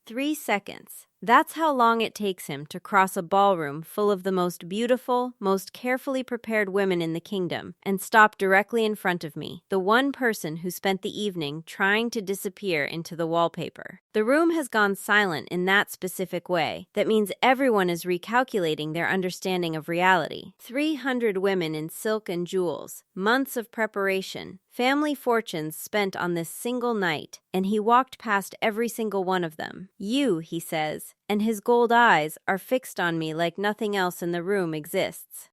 3 seconds. That's how long it takes him to cross a ballroom full of the most beautiful, most carefully prepared women in the kingdom and stop directly in front of me, the one person who spent the evening trying to disappear into the wallpaper. The room has gone silent in that specific way. That means everyone is recalculating their understanding of reality. 300 women in silk and jewels, months of preparation, family fortunes spent on this single night, and he walked past every single one of them. "You," he says, and his gold eyes are fixed on me like nothing else in the room exists.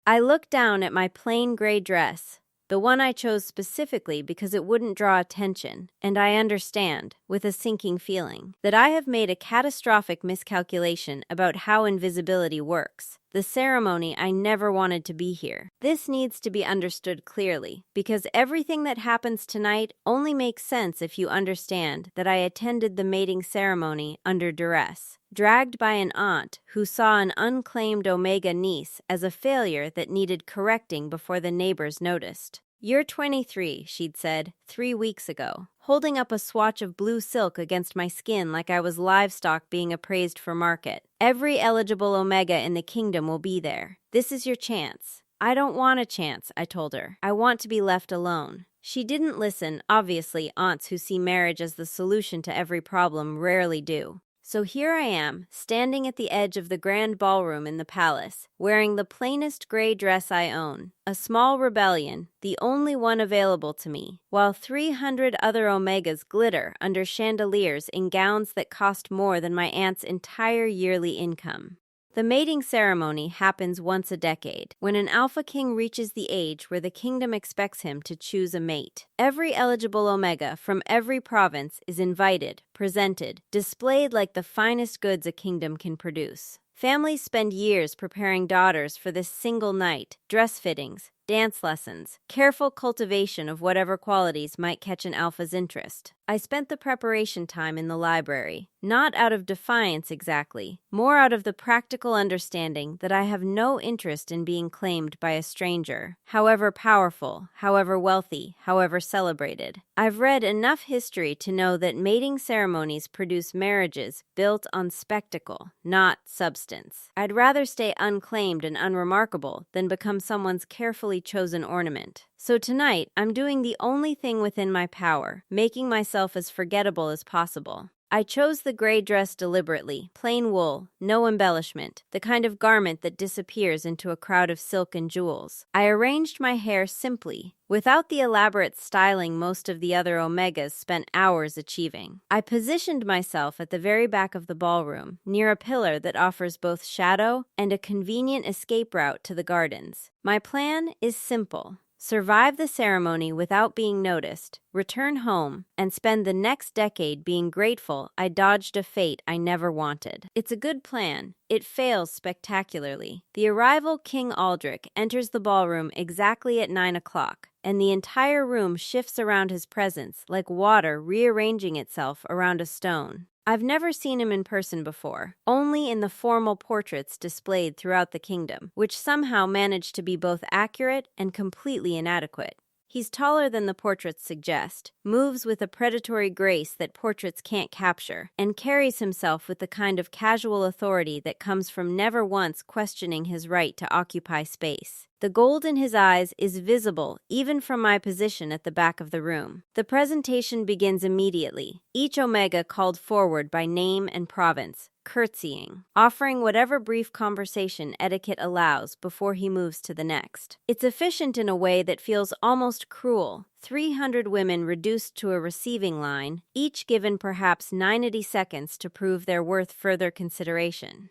I look down at my plain gray dress, the one I chose specifically because it wouldn't draw attention, and I understand, with a sinking feeling, that I have made a catastrophic miscalculation about how invisibility works. The ceremony I never wanted to be here. This needs to be understood clearly, because everything that happens tonight only makes sense if you understand that I attended the mating ceremony under duress, dragged by an aunt who saw an unclaimed Omega niece as a failure that needed correcting before the neighbors noticed. "You're 23, she'd said, 3 weeks ago, holding up a swatch of blue silk against my skin like I was livestock being appraised for market. Every eligible Omega in the kingdom will be there. This is your chance." "I don't want a chance," I told her. "I want to be left alone." She didn't listen. Obviously, aunts who see marriage as the solution to every problem rarely do. So here I am, standing at the edge of the grand ballroom in the palace, wearing the plainest gray dress I own, a small rebellion, the only one available to me, while 300 other Omegas glitter under chandeliers in gowns that cost more than my aunt's entire yearly income. The mating ceremony happens once a decade, when an alpha king reaches the age where the kingdom expects him to choose a mate. Every eligible Omega from every province is invited, presented, displayed like the finest goods a kingdom can produce. Families spend years preparing daughters for this single night, dress fittings, dance lessons, careful cultivation of whatever qualities might catch an alpha's interest. I spent the preparation time in the library, not out of defiance exactly, more out of the practical understanding that I have no interest in being claimed by a stranger, however powerful, however wealthy, however celebrated. I've read enough history to know that mating ceremonies produce marriages built on spectacle, not substance. I'd rather stay unclaimed and unremarkable than become someone's carefully chosen ornament. So tonight, I'm doing the only thing within my power, making myself as forgettable as possible. I chose the gray dress deliberately, plain wool, no embellishment, the kind of garment that disappears into a crowd of silk and jewels. I arranged my hair simply, without the elaborate styling most of the other Omegas spent hours achieving. I positioned myself at the very back of the ballroom, near a pillar that offers both shadow and a convenient escape route to the gardens. My plan is simple. Survive the ceremony without being noticed, return home, and spend the next decade being grateful I dodged a fate I never wanted. It's a good plan. It fails spectacularly. The arrival King Aldrich enters the ballroom exactly at 9 o'clock, and the entire room shifts around his presence like water rearranging itself around a stone. I've never seen him in person before, only in the formal portraits displayed throughout the kingdom, which somehow managed to be both accurate and completely inadequate. He's taller than the portraits suggest, moves with a predatory grace that portraits can't capture, and carries himself with the kind of casual authority that comes from never once questioning his right to occupy space. The gold in his eyes is visible even from my position at the back of the room. The presentation begins immediately, each Omega called forward by name and province, curtsying, offering whatever brief conversation etiquette allows before he moves to the next. It's efficient in a way that feels almost cruel. 300 women reduced to a receiving line, each given perhaps 90 seconds to prove their worth further consideration.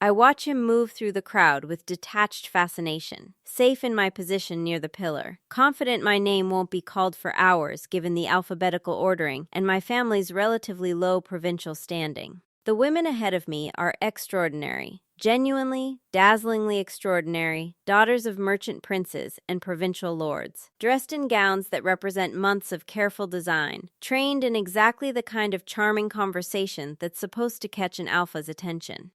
I watch him move through the crowd with detached fascination, safe in my position near the pillar, confident my name won't be called for hours given the alphabetical ordering and my family's relatively low provincial standing. The women ahead of me are extraordinary, genuinely, dazzlingly extraordinary, daughters of merchant princes and provincial lords, dressed in gowns that represent months of careful design, trained in exactly the kind of charming conversation that's supposed to catch an alpha's attention.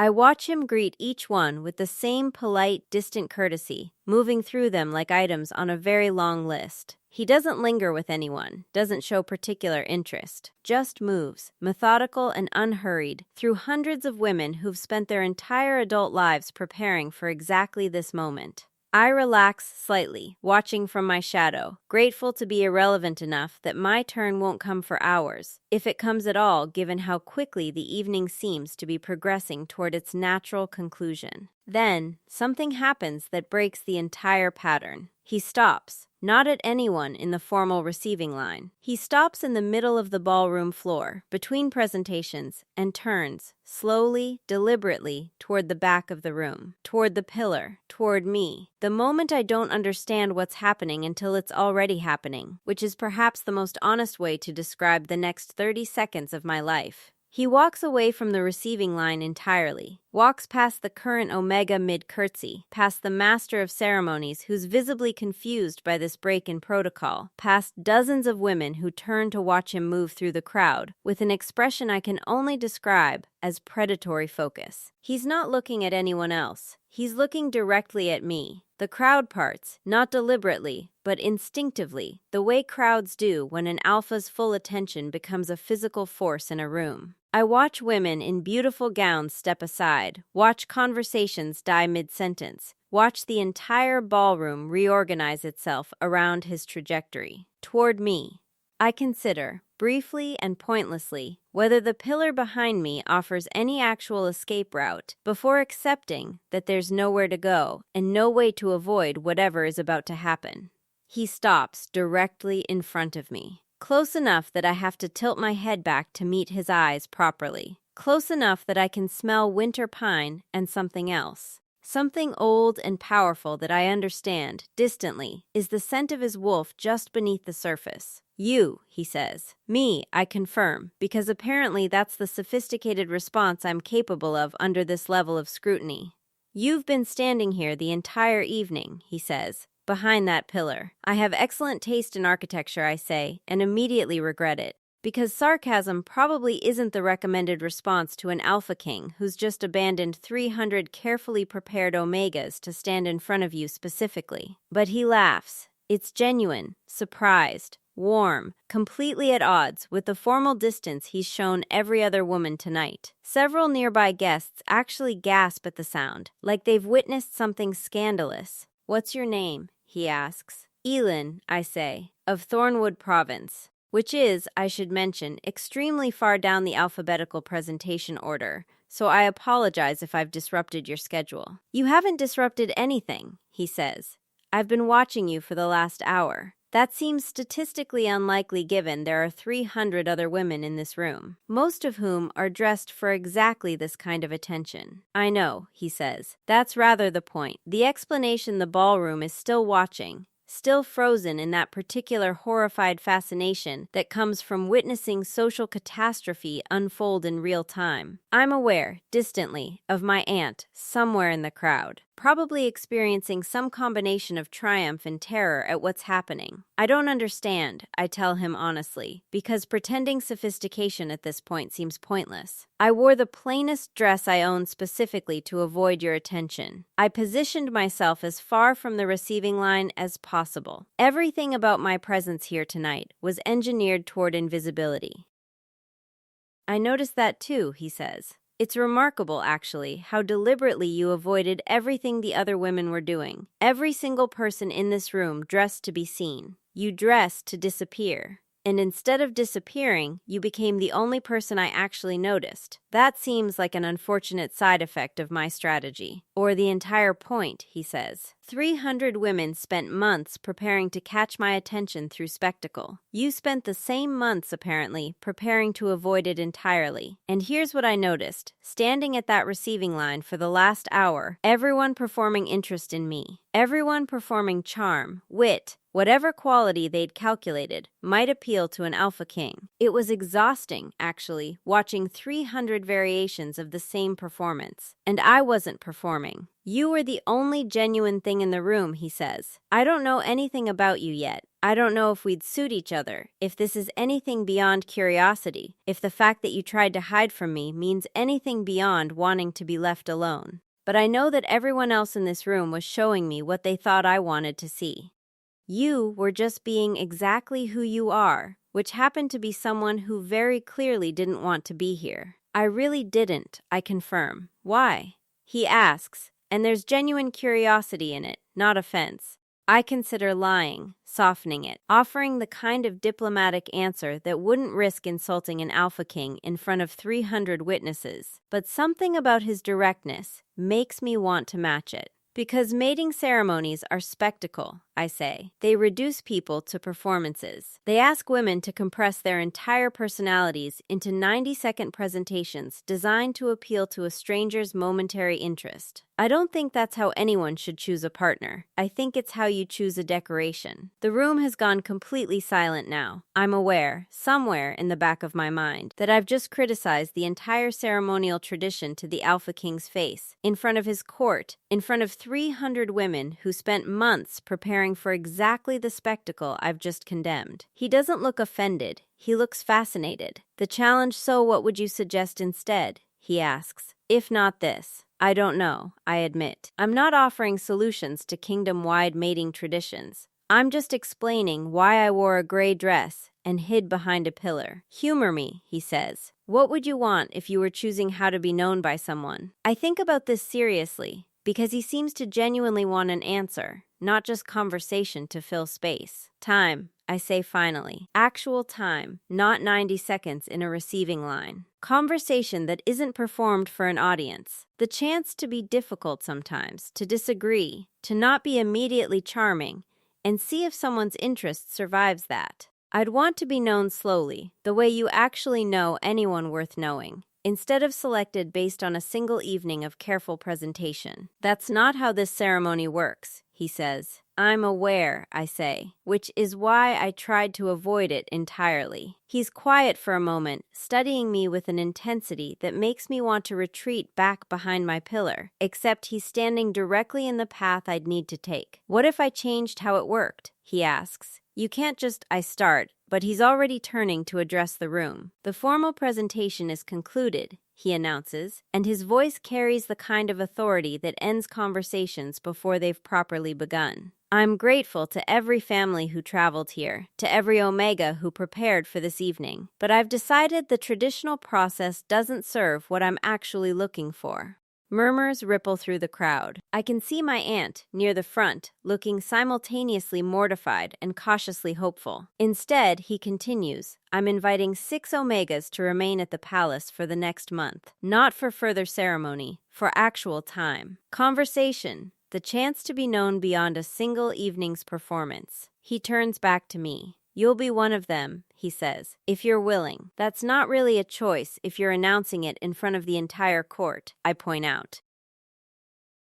I watch him greet each one with the same polite, distant courtesy, moving through them like items on a very long list. He doesn't linger with anyone, doesn't show particular interest, just moves, methodical and unhurried, through hundreds of women who've spent their entire adult lives preparing for exactly this moment. I relax slightly, watching from my shadow, grateful to be irrelevant enough that my turn won't come for hours, if it comes at all given how quickly the evening seems to be progressing toward its natural conclusion. Then, something happens that breaks the entire pattern. He stops, not at anyone in the formal receiving line. He stops in the middle of the ballroom floor, between presentations, and turns, slowly, deliberately, toward the back of the room, toward the pillar, toward me. The moment I don't understand what's happening until it's already happening, which is perhaps the most honest way to describe the next 30 seconds of my life. He walks away from the receiving line entirely, walks past the current Omega mid-curtsy, past the master of ceremonies who's visibly confused by this break in protocol, past dozens of women who turn to watch him move through the crowd, with an expression I can only describe as predatory focus. He's not looking at anyone else. He's looking directly at me. The crowd parts, not deliberately, but instinctively, the way crowds do when an alpha's full attention becomes a physical force in a room. I watch women in beautiful gowns step aside, watch conversations die mid-sentence, watch the entire ballroom reorganize itself around his trajectory, toward me. I consider, briefly and pointlessly, whether the pillar behind me offers any actual escape route, before accepting that there's nowhere to go and no way to avoid whatever is about to happen. He stops directly in front of me, close enough that I have to tilt my head back to meet his eyes properly, close enough that I can smell winter pine and something else. Something old and powerful that I understand, distantly, is the scent of his wolf just beneath the surface. You, he says. Me, I confirm, because apparently that's the sophisticated response I'm capable of under this level of scrutiny. You've been standing here the entire evening, he says, behind that pillar. I have excellent taste in architecture, I say, and immediately regret it. Because sarcasm probably isn't the recommended response to an alpha king who's just abandoned 300 carefully prepared omegas to stand in front of you specifically. But he laughs. It's genuine, surprised, warm, completely at odds with the formal distance he's shown every other woman tonight. Several nearby guests actually gasp at the sound, like they've witnessed something scandalous. "What's your name?" he asks. "Elin," I say, "of Thornwood Province." Which is, I should mention, extremely far down the alphabetical presentation order, so I apologize if I've disrupted your schedule. "You haven't disrupted anything," he says. "I've been watching you for the last hour. That seems statistically unlikely given there are 300 other women in this room, most of whom are dressed for exactly this kind of attention." "I know," he says. "That's rather the point. The explanation the ballroom is still watching, still frozen in that particular horrified fascination that comes from witnessing social catastrophe unfold in real time. I'm aware, distantly, of my aunt somewhere in the crowd, probably experiencing some combination of triumph and terror at what's happening. I don't understand, I tell him honestly, because pretending sophistication at this point seems pointless. I wore the plainest dress I own specifically to avoid your attention. I positioned myself as far from the receiving line as possible. Everything about my presence here tonight was engineered toward invisibility." "I noticed that too," he says. "It's remarkable, actually, how deliberately you avoided everything the other women were doing. Every single person in this room dressed to be seen. You dressed to disappear. And instead of disappearing, you became the only person I actually noticed. That seems like an unfortunate side effect of my strategy. Or the entire point," he says. 300 women spent months preparing to catch my attention through spectacle. You spent the same months, apparently, preparing to avoid it entirely. And here's what I noticed. Standing at that receiving line for the last hour, everyone performing interest in me. Everyone performing charm, wit, whatever quality they'd calculated might appeal to an alpha king. It was exhausting, actually, watching 300 variations of the same performance. And I wasn't performing. You were the only genuine thing in the room, he says. I don't know anything about you yet. I don't know if we'd suit each other, if this is anything beyond curiosity, if the fact that you tried to hide from me means anything beyond wanting to be left alone. But I know that everyone else in this room was showing me what they thought I wanted to see. You were just being exactly who you are, which happened to be someone who very clearly didn't want to be here. I really didn't, I confirm. Why? He asks, and there's genuine curiosity in it, not offense. I consider lying, softening it, offering the kind of diplomatic answer that wouldn't risk insulting an alpha king in front of 300 witnesses. But something about his directness makes me want to match it. Because mating ceremonies are spectacle, I say. They reduce people to performances. They ask women to compress their entire personalities into 90-second presentations designed to appeal to a stranger's momentary interest. I don't think that's how anyone should choose a partner. I think it's how you choose a decoration. The room has gone completely silent now. I'm aware, somewhere in the back of my mind, that I've just criticized the entire ceremonial tradition to the Alpha King's face, in front of his court, in front of 300 women who spent months preparing for exactly the spectacle I've just condemned. He doesn't look offended. He looks fascinated. The challenge, so what would you suggest instead? He asks. If not this. I don't know, I admit. I'm not offering solutions to kingdom-wide mating traditions. I'm just explaining why I wore a gray dress and hid behind a pillar. Humor me, he says. What would you want if you were choosing how to be known by someone? I think about this seriously, because he seems to genuinely want an answer, not just conversation to fill space. Time, I say finally. Actual time, not 90 seconds in a receiving line. Conversation that isn't performed for an audience. The chance to be difficult sometimes, to disagree, to not be immediately charming, and see if someone's interest survives that. I'd want to be known slowly, the way you actually know anyone worth knowing, instead of selected based on a single evening of careful presentation. That's not how this ceremony works, he says. I'm aware, I say, which is why I tried to avoid it entirely. He's quiet for a moment, studying me with an intensity that makes me want to retreat back behind my pillar, except he's standing directly in the path I'd need to take. What if I changed how it worked? He asks. You can't just, I start, but he's already turning to address the room. The formal presentation is concluded, he announces, and his voice carries the kind of authority that ends conversations before they've properly begun. I'm grateful to every family who traveled here, to every Omega who prepared for this evening, but I've decided the traditional process doesn't serve what I'm actually looking for. Murmurs ripple through the crowd. I can see my aunt, near the front, looking simultaneously mortified and cautiously hopeful. Instead, he continues, I'm inviting 6 Omegas to remain at the palace for the next month. Not for further ceremony, for actual time. Conversation. The chance to be known beyond a single evening's performance. He turns back to me. You'll be one of them, he says, if you're willing. That's not really a choice if you're announcing it in front of the entire court, I point out.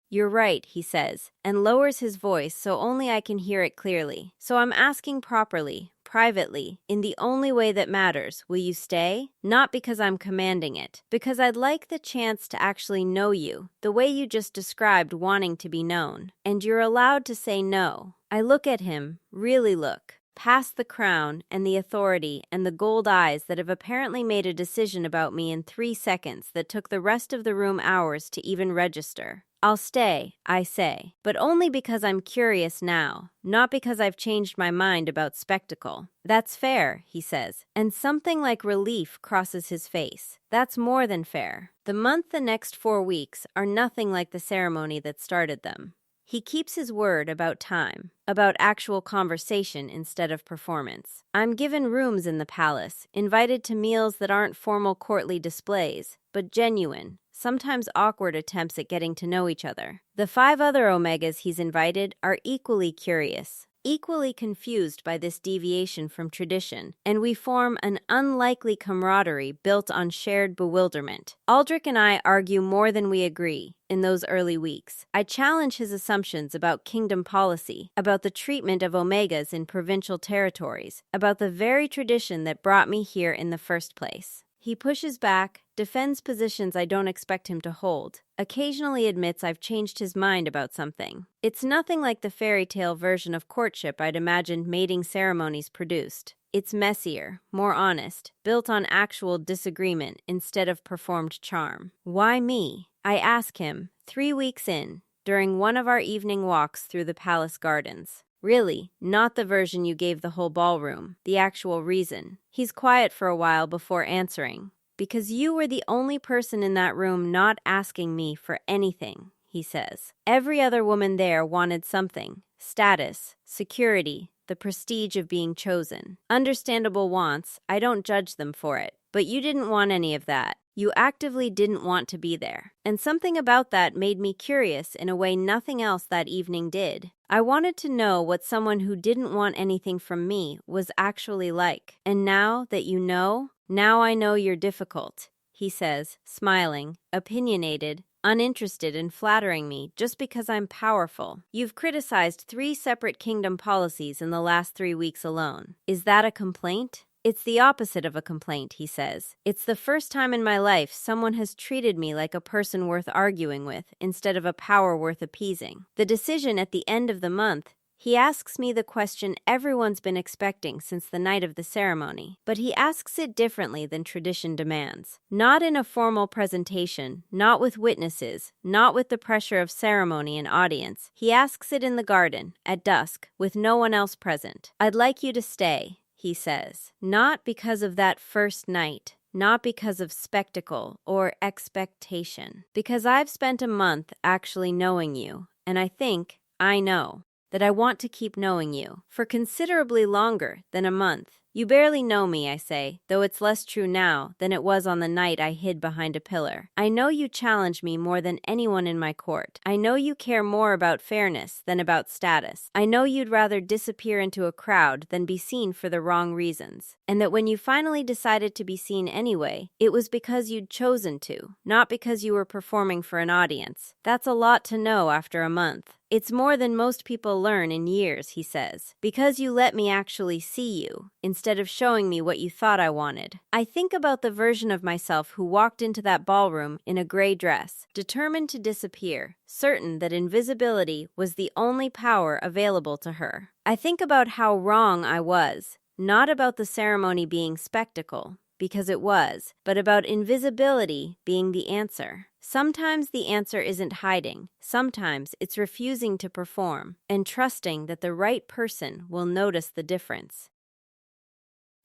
You're right, he says, and lowers his voice so only I can hear it clearly. So I'm asking properly, privately, in the only way that matters, will you stay? Not because I'm commanding it, because I'd like the chance to actually know you, the way you just described wanting to be known. And you're allowed to say no. I look at him, really look. Past the crown and the authority and the gold eyes that have apparently made a decision about me in 3 seconds that took the rest of the room hours to even register. I'll stay, I say, but only because I'm curious now, not because I've changed my mind about spectacle. That's fair, he says, and something like relief crosses his face. That's more than fair. The next 4 weeks are nothing like the ceremony that started them. He keeps his word about time, about actual conversation instead of performance. I'm given rooms in the palace, invited to meals that aren't formal courtly displays, but genuine, sometimes awkward attempts at getting to know each other. The 5 other Omegas he's invited are equally curious, equally confused by this deviation from tradition, and we form an unlikely camaraderie built on shared bewilderment. Aldrich and I argue more than we agree in those early weeks. I challenge his assumptions about kingdom policy, about the treatment of Omegas in provincial territories, about the very tradition that brought me here in the first place. He pushes back, defends positions I don't expect him to hold, occasionally admits I've changed his mind about something. It's nothing like the fairy tale version of courtship I'd imagined mating ceremonies produced. It's messier, more honest, built on actual disagreement instead of performed charm. Why me? I ask him, 3 weeks in, during one of our evening walks through the palace gardens. Really, not the version you gave the whole ballroom, the actual reason. He's quiet for a while before answering. Because you were the only person in that room not asking me for anything, he says. Every other woman there wanted something: status, security, the prestige of being chosen. Understandable wants, I don't judge them for it. But you didn't want any of that. You actively didn't want to be there. And something about that made me curious in a way nothing else that evening did. I wanted to know what someone who didn't want anything from me was actually like. And now that you know, now I know you're difficult, he says, smiling, opinionated, uninterested in flattering me just because I'm powerful. You've criticized 3 separate kingdom policies in the last 3 weeks alone. Is that a complaint? It's the opposite of a complaint, he says. It's the first time in my life someone has treated me like a person worth arguing with instead of a power worth appeasing. The decision at the end of the month, he asks me the question everyone's been expecting since the night of the ceremony, but he asks it differently than tradition demands. Not in a formal presentation, not with witnesses, not with the pressure of ceremony and audience. He asks it in the garden, at dusk, with no one else present. I'd like you to stay, he says, not because of that first night, not because of spectacle or expectation, because I've spent a month actually knowing you, and I know, that I want to keep knowing you for considerably longer than a month. You barely know me, I say, though it's less true now than it was on the night I hid behind a pillar. I know you challenge me more than anyone in my court. I know you care more about fairness than about status. I know you'd rather disappear into a crowd than be seen for the wrong reasons. And that when you finally decided to be seen anyway, it was because you'd chosen to, not because you were performing for an audience. That's a lot to know after a month. It's more than most people learn in years, he says, because you let me actually see you, instead of showing me what you thought I wanted. I think about the version of myself who walked into that ballroom in a gray dress, determined to disappear, certain that invisibility was the only power available to her. I think about how wrong I was, not about the ceremony being spectacle, because it was, but about invisibility being the answer. Sometimes the answer isn't hiding. Sometimes it's refusing to perform and trusting that the right person will notice the difference.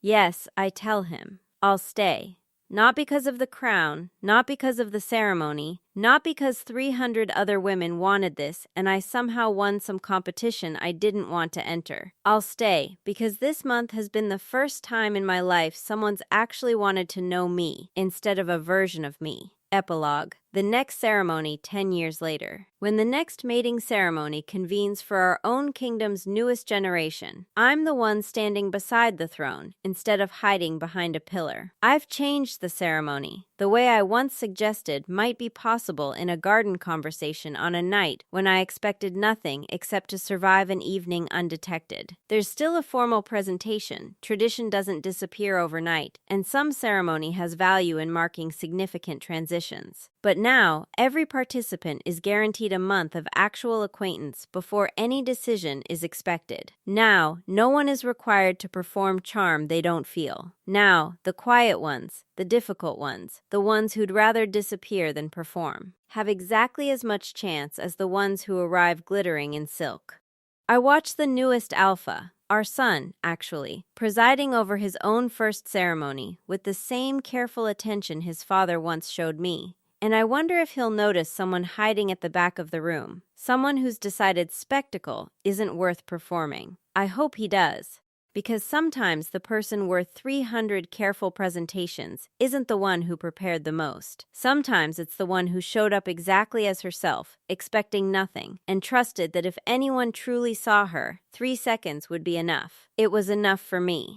Yes, I tell him, I'll stay. Not because of the crown, not because of the ceremony, not because 300 other women wanted this and I somehow won some competition I didn't want to enter. I'll stay because this month has been the first time in my life someone's actually wanted to know me instead of a version of me. Epilogue. The next ceremony 10 years later. When the next mating ceremony convenes for our own kingdom's newest generation, I'm the one standing beside the throne instead of hiding behind a pillar. I've changed the ceremony. The way I once suggested might be possible in a garden conversation on a night when I expected nothing except to survive an evening undetected. There's still a formal presentation. Tradition doesn't disappear overnight, and some ceremony has value in marking significant transitions. But now, every participant is guaranteed a month of actual acquaintance before any decision is expected. Now, no one is required to perform charm they don't feel. Now, the quiet ones, the difficult ones, the ones who'd rather disappear than perform, have exactly as much chance as the ones who arrive glittering in silk. I watch the newest alpha, our son, actually, presiding over his own first ceremony with the same careful attention his father once showed me. And I wonder if he'll notice someone hiding at the back of the room, someone who's decided spectacle isn't worth performing. I hope he does, because sometimes the person worth 300 careful presentations isn't the one who prepared the most. Sometimes it's the one who showed up exactly as herself, expecting nothing, and trusted that if anyone truly saw her, 3 seconds would be enough. It was enough for me.